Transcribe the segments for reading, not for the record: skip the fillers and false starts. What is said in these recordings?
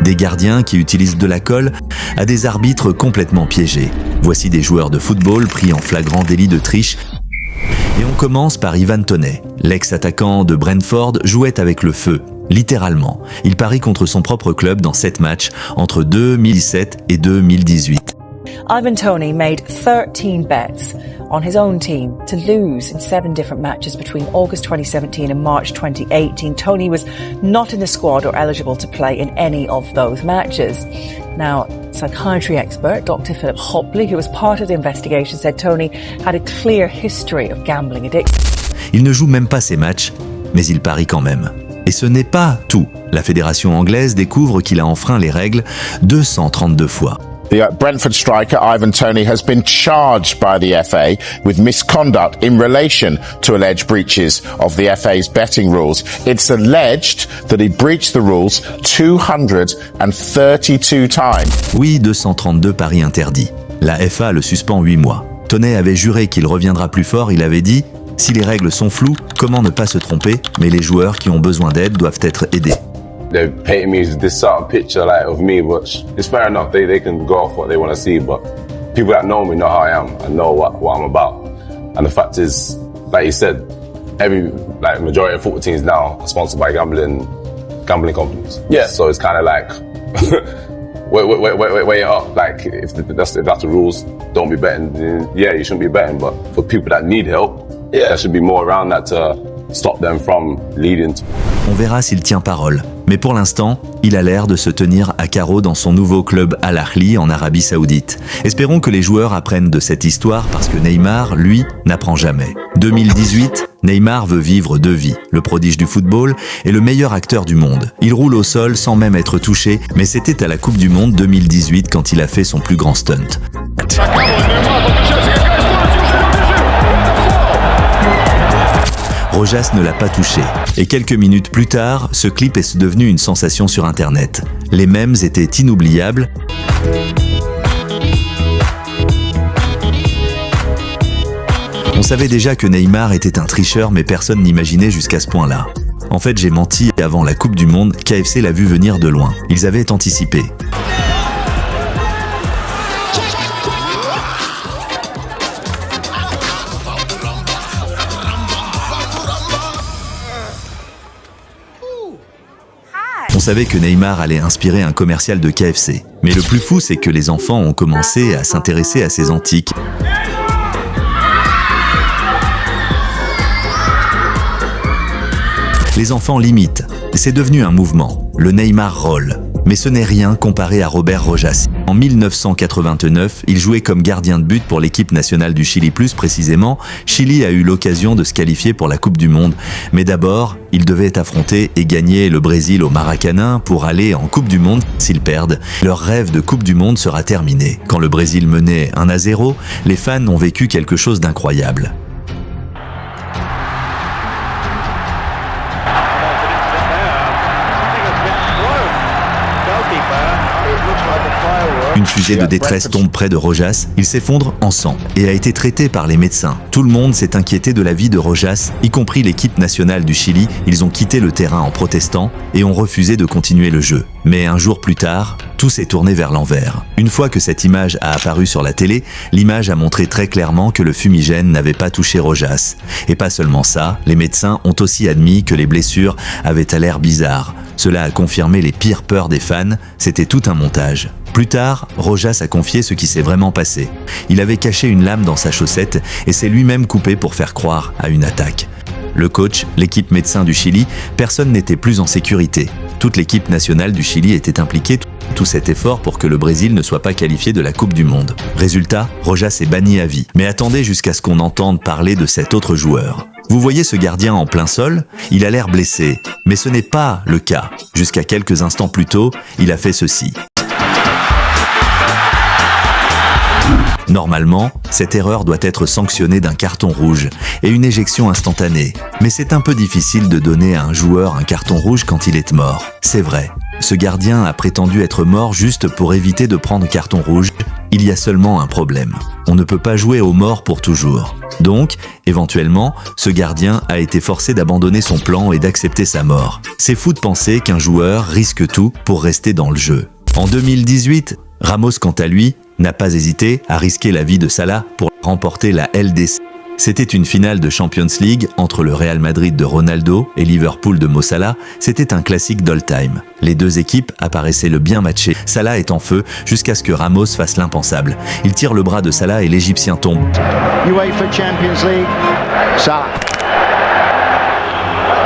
des gardiens qui utilisent de la colle à des arbitres complètement piégés. Voici des joueurs de football pris en flagrant délit de triche. Et on commence par Ivan Toney. L'ex-attaquant de Brentford jouait avec le feu, littéralement. Il parie contre son propre club dans 7 matchs entre 2017 et 2018. Ivan Toney made 13 bets on his own team to lose in 7 different matches between August 2017 and March 2018. Toney was not in the squad or eligible to play in any of those matches. Now, psychiatry expert Dr. Philip Hopley, who was part of the investigation, said Toney had a clear history of gambling addiction. Il ne joue même pas ses matchs, mais il parie quand même. Et ce n'est pas tout. La fédération anglaise découvre qu'il a enfreint les règles 232 fois. The Brentford striker Ivan Toney has been charged by the FA with misconduct in relation to alleged breaches of the FA's betting rules. It's alleged that he breached the rules 232 times. Oui, 232 paris interdits. La FA le suspend 8 mois. Toney avait juré qu'il reviendra plus fort, il avait dit « Si les règles sont floues, comment ne pas se tromper, mais les joueurs qui ont besoin d'aide doivent être aidés. » They're painting me this sort of picture like of me, which is fair enough. They can go off what they want to see, but people that know me know how I am and know what I'm about. And the fact is, like you said, majority of football teams now are sponsored by gambling companies. Yeah. So it's kind of like weigh it up. Like if that's the rules, don't be betting. Yeah, you shouldn't be betting. But for people that need help, there should be more around that to stop them from leading. On verra s'il tient parole. Mais pour l'instant, il a l'air de se tenir à carreau dans son nouveau club Al Ahly en Arabie Saoudite. Espérons que les joueurs apprennent de cette histoire parce que Neymar, lui, n'apprend jamais. 2018, Neymar veut vivre 2 vies. Le prodige du football est le meilleur acteur du monde. Il roule au sol sans même être touché, mais c'était à la Coupe du Monde 2018 quand il a fait son plus grand stunt. Rojas ne l'a pas touché. Et quelques minutes plus tard, ce clip est devenu une sensation sur Internet. Les mèmes étaient inoubliables. On savait déjà que Neymar était un tricheur, mais personne n'imaginait jusqu'à ce point-là. En fait, j'ai menti et avant la Coupe du Monde, KFC l'a vu venir de loin. Ils avaient anticipé. On savait que Neymar allait inspirer un commercial de KFC. Mais le plus fou, c'est que les enfants ont commencé à s'intéresser à ces antiques. Les enfants l'imitent. C'est devenu un mouvement, le Neymar Roll. Mais ce n'est rien comparé à Robert Rojas. En 1989, il jouait comme gardien de but pour l'équipe nationale du Chili. Plus précisément, Chili a eu l'occasion de se qualifier pour la Coupe du Monde. Mais d'abord, il devait affronter et gagner le Brésil au Maracanã pour aller en Coupe du Monde. S'ils perdent, leur rêve de Coupe du Monde sera terminé. Quand le Brésil menait 1-0, les fans ont vécu quelque chose d'incroyable. Une fusée de détresse tombe près de Rojas, il s'effondre en sang et a été traité par les médecins. Tout le monde s'est inquiété de la vie de Rojas, y compris l'équipe nationale du Chili. Ils ont quitté le terrain en protestant et ont refusé de continuer le jeu. Mais un jour plus tard, tout s'est tourné vers l'envers. Une fois que cette image a apparu sur la télé, l'image a montré très clairement que le fumigène n'avait pas touché Rojas. Et pas seulement ça, les médecins ont aussi admis que les blessures avaient à l'air bizarres. Cela a confirmé les pires peurs des fans, c'était tout un montage. Plus tard, Rojas a confié ce qui s'est vraiment passé. Il avait caché une lame dans sa chaussette et s'est lui-même coupé pour faire croire à une attaque. Le coach, l'équipe médecin du Chili, personne n'était plus en sécurité. Toute l'équipe nationale du Chili était impliquée. Tout cet effort pour que le Brésil ne soit pas qualifié de la Coupe du Monde. Résultat, Rojas est banni à vie. Mais attendez jusqu'à ce qu'on entende parler de cet autre joueur. Vous voyez ce gardien en plein sol? Il a l'air blessé. Mais ce n'est pas le cas. Jusqu'à quelques instants plus tôt, il a fait ceci. Normalement, cette erreur doit être sanctionnée d'un carton rouge et une éjection instantanée. Mais c'est un peu difficile de donner à un joueur un carton rouge quand il est mort. C'est vrai. Ce gardien a prétendu être mort juste pour éviter de prendre carton rouge, il y a seulement un problème. On ne peut pas jouer aux morts pour toujours. Donc, éventuellement, ce gardien a été forcé d'abandonner son plan et d'accepter sa mort. C'est fou de penser qu'un joueur risque tout pour rester dans le jeu. En 2018, Ramos, quant à lui, n'a pas hésité à risquer la vie de Salah pour remporter la LDC. C'était une finale de Champions League entre le Real Madrid de Ronaldo et Liverpool de Mo Salah. C'était un classique d'all-time. Les deux équipes apparaissaient le bien matchées. Salah est en feu jusqu'à ce que Ramos fasse l'impensable. Il tire le bras de Salah et l'Égyptien tombe. UEFA Champions League. Salah.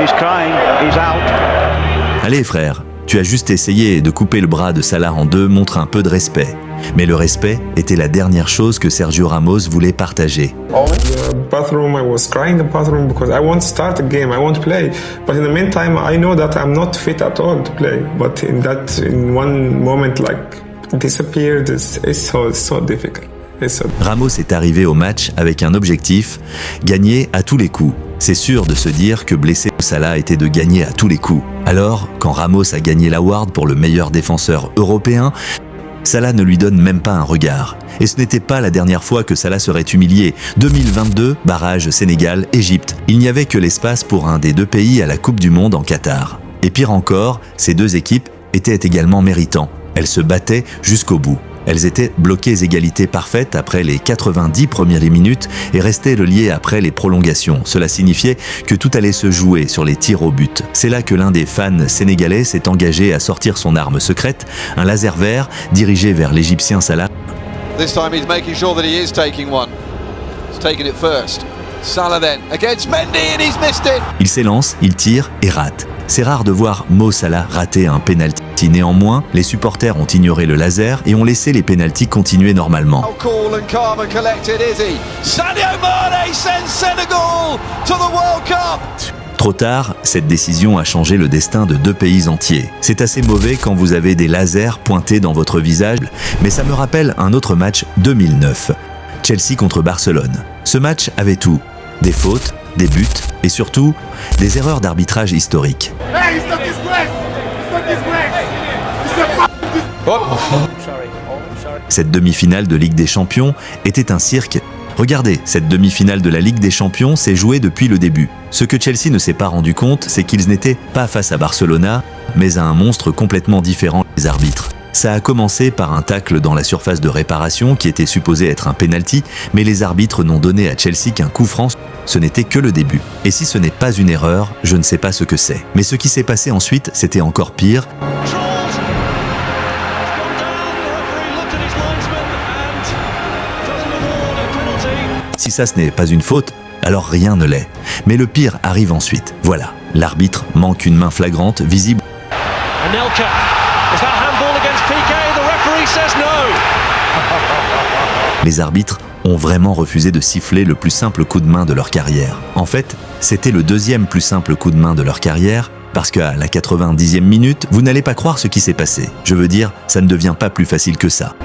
He's crying. He's out. Allez frère, tu as juste essayé de couper le bras de Salah en deux, montre un peu de respect. Mais le respect était la dernière chose que Sergio Ramos voulait partager. The bathroom, I was crying in the bathroom because I want to start a game, I want to play. But in the meantime, I know that I'm not fit at all to play. But in one moment, like, disappeared, it's so difficult. Ramos est arrivé au match avec un objectif, gagner à tous les coups. C'est sûr de se dire que blesser Salah était de gagner à tous les coups. Alors, quand Ramos a gagné l'award pour le meilleur défenseur européen, Salah ne lui donne même pas un regard. Et ce n'était pas la dernière fois que Salah serait humilié. 2022, barrage Sénégal-Égypte. Il n'y avait que l'espace pour un des deux pays à la Coupe du Monde en Qatar. Et pire encore, ces deux équipes étaient également méritants. Elles se battaient jusqu'au bout. Elles étaient bloquées égalité parfaite après les 90 premières minutes et restaient reliées après les prolongations. Cela signifiait que tout allait se jouer sur les tirs au but. C'est là que l'un des fans sénégalais s'est engagé à sortir son arme secrète, un laser vert dirigé vers l'Égyptien Salah. This time he's making sure that he is taking one. He's taking it first. Salah then against Mendy and he's missed it. Il s'élance, il tire et rate. C'est rare de voir Mo Salah rater un penalty. Néanmoins, les supporters ont ignoré le laser et ont laissé les pénaltys continuer normalement. How cool and calm and collected is he? Sadio Mane sends Senegal to the World Cup. Trop tard, cette décision a changé le destin de deux pays entiers. C'est assez mauvais quand vous avez des lasers pointés dans votre visage, mais ça me rappelle un autre match 2009. Chelsea contre Barcelone. Ce match avait tout. Des fautes, des buts et surtout, des erreurs d'arbitrage historiques. Hey, it's not disgrace! It's not disgrace! It's a Cette demi-finale de Ligue des Champions était un cirque. Regardez, cette demi-finale de la Ligue des Champions s'est jouée depuis le début. Ce que Chelsea ne s'est pas rendu compte, c'est qu'ils n'étaient pas face à Barcelona, mais à un monstre complètement différent, les arbitres. Ça a commencé par un tacle dans la surface de réparation qui était supposé être un penalty, mais les arbitres n'ont donné à Chelsea qu'un coup franc. Ce n'était que le début. Et si ce n'est pas une erreur, je ne sais pas ce que c'est. Mais ce qui s'est passé ensuite, c'était encore pire. Si ça ce n'est pas une faute, alors rien ne l'est. Mais le pire arrive ensuite. Voilà, l'arbitre manque une main flagrante, visible. Anelka, is that handball against PK? The referee says no. Les arbitres ont vraiment refusé de siffler le plus simple coup de main de leur carrière. En fait, c'était le deuxième plus simple coup de main de leur carrière, parce qu'à la 90e minute, vous n'allez pas croire ce qui s'est passé. Je veux dire, ça ne devient pas plus facile que ça.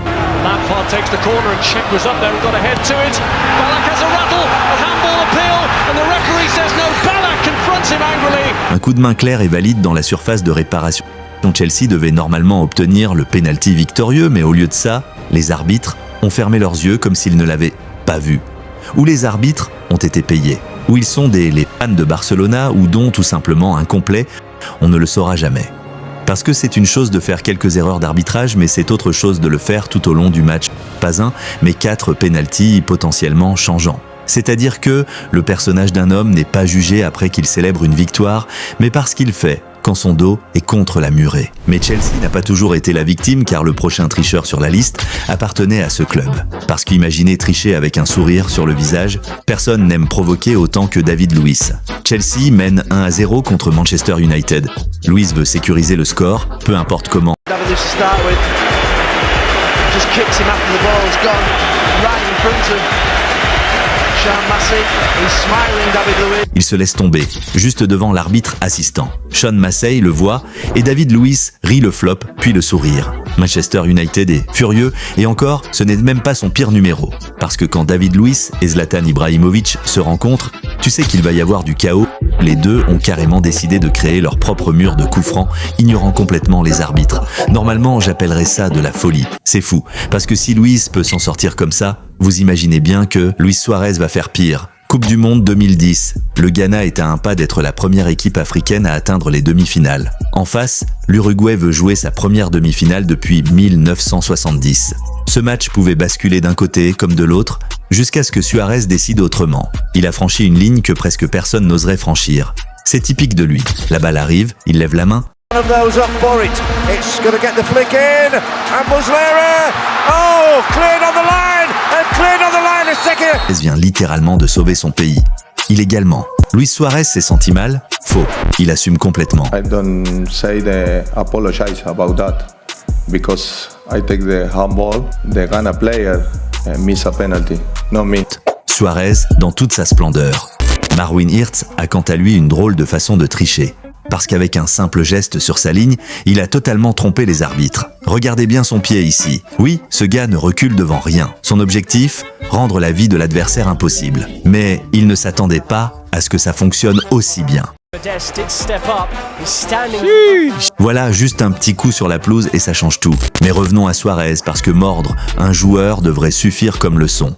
Lampard takes the corner and Cech was up there and got ahead to it. Ballack has a rattle, a handball appeal, and the referee says no. Ballack confronts him angrily. Un coup de main clair et valide dans la surface de réparation. Chelsea devait normalement obtenir le penalty victorieux, mais au lieu de ça, les arbitres ont fermé leurs yeux comme s'ils ne l'avaient pas vu. Ou les arbitres ont été payés. Ou ils sont les fans de Barcelona ou dont tout simplement incomplets, on ne le saura jamais. Parce que c'est une chose de faire quelques erreurs d'arbitrage, mais c'est autre chose de le faire tout au long du match. Pas un, mais 4 pénaltys potentiellement changeants. C'est-à-dire que le personnage d'un homme n'est pas jugé après qu'il célèbre une victoire, mais parce qu'il fait quand son dos est contre la murée. Mais Chelsea n'a pas toujours été la victime car le prochain tricheur sur la liste appartenait à ce club. Parce qu'imaginez tricher avec un sourire sur le visage, personne n'aime provoquer autant que David Luiz. Chelsea mène 1-0 contre Manchester United. Luiz veut sécuriser le score, peu importe comment. Il se laisse tomber, juste devant l'arbitre assistant. Sean Massey le voit et David Luiz rit le flop, puis le sourire. Manchester United est furieux et encore, ce n'est même pas son pire numéro. Parce que quand David Luiz et Zlatan Ibrahimovic se rencontrent, tu sais qu'il va y avoir du chaos. Les deux ont carrément décidé de créer leur propre mur de coups francs, ignorant complètement les arbitres. Normalement, j'appellerais ça de la folie. C'est fou, parce que si Luis peut s'en sortir comme ça, vous imaginez bien que Luis Suarez va faire pire. Coupe du Monde 2010. Le Ghana est à un pas d'être la première équipe africaine à atteindre les demi-finales. En face, l'Uruguay veut jouer sa première demi-finale depuis 1970. Ce match pouvait basculer d'un côté comme de l'autre, jusqu'à ce que Suarez décide autrement. Il a franchi une ligne que presque personne n'oserait franchir. C'est typique de lui. La balle arrive, il lève la main. Suarez vient littéralement de sauver son pays. Illégalement. Luis Suarez s'est senti mal? Faux. Il assume complètement. I don't say the apologize about that because I take the handball. The Ghana player miss a penalty, not me. Suarez dans toute sa splendeur. Marwin Hirtz a quant à lui une drôle de façon de tricher. Parce qu'avec un simple geste sur sa ligne, il a totalement trompé les arbitres. Regardez bien son pied ici. Oui, ce gars ne recule devant rien. Son objectif, rendre la vie de l'adversaire impossible. Mais il ne s'attendait pas à ce que ça fonctionne aussi bien. Voilà, juste un petit coup sur la pelouse et ça change tout. Mais revenons à Suarez parce que mordre un joueur devrait suffire comme leçon.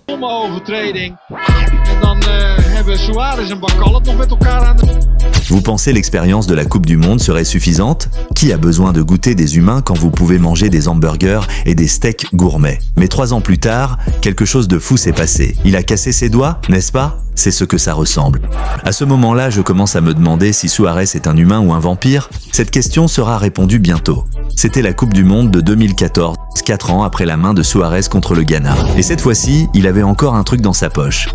Vous pensez l'expérience de la Coupe du Monde serait suffisante? Qui a besoin de goûter des humains quand vous pouvez manger des hamburgers et des steaks gourmets? Mais 3 ans plus tard, quelque chose de fou s'est passé. Il a cassé ses doigts, n'est-ce pas? C'est ce que ça ressemble. À ce moment-là, je commence à me demander si Suarez est un humain ou un vampire. Cette question sera répondue bientôt. C'était la Coupe du Monde de 2014, 4 ans après la main de Suarez contre le Ghana. Et cette fois-ci, il avait encore un truc dans sa poche.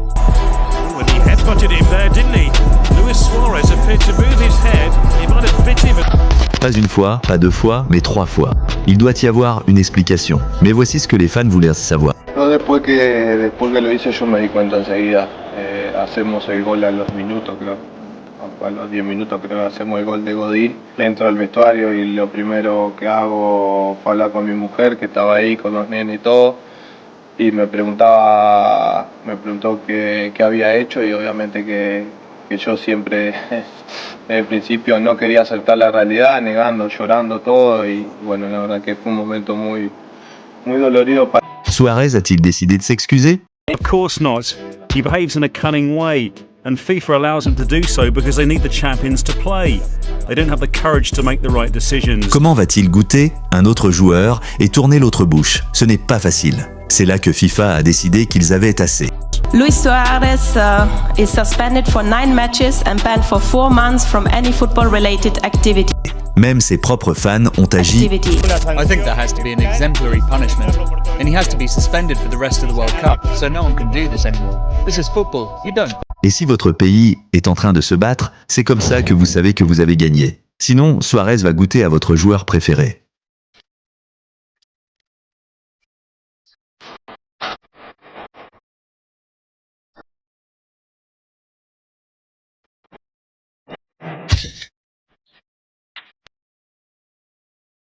Pas une fois, pas 2 fois, mais 3 fois. Il doit y avoir une explication. Mais voici ce que les fans voulaient savoir. Después que lo hice yo me di cuenta enseguida. Hacemos el gol a los minutos, creo. A los 10 minutos creo que hacemos el gol de Godín. Entro al vestuario y lo primero que hago fue hablar con mi mujer que estaba ahí con los nenes y todo. Y me preguntó qué había hecho y obviamente que yo siempre desde el principio no quería aceptar la realidad, negando, llorando todo y bueno, la verdad que fue un momento muy dolorido para... Suarez a-t-il décidé de s'excuser? Of course not. He behaves in a cunning way, and FIFA allows him to do so because they need the champions to play. They don't have the courage to make the right decisions. Comment va-t-il goûter un autre joueur et tourner l'autre bouche? Ce n'est pas facile. C'est là que FIFA a décidé qu'ils avaient assez. Luis Suarez is suspended for 9 matches and banned for 4 months from any football-related activity. Même ses propres fans ont agi. I think there has to be an exemplary punishment, and he has to be suspended for the rest of the World Cup, so no one can do this anymore. This is football, you don't. Et si votre pays est en train de se battre, c'est comme ça que vous savez que vous avez gagné. Sinon, Suarez va goûter à votre joueur préféré.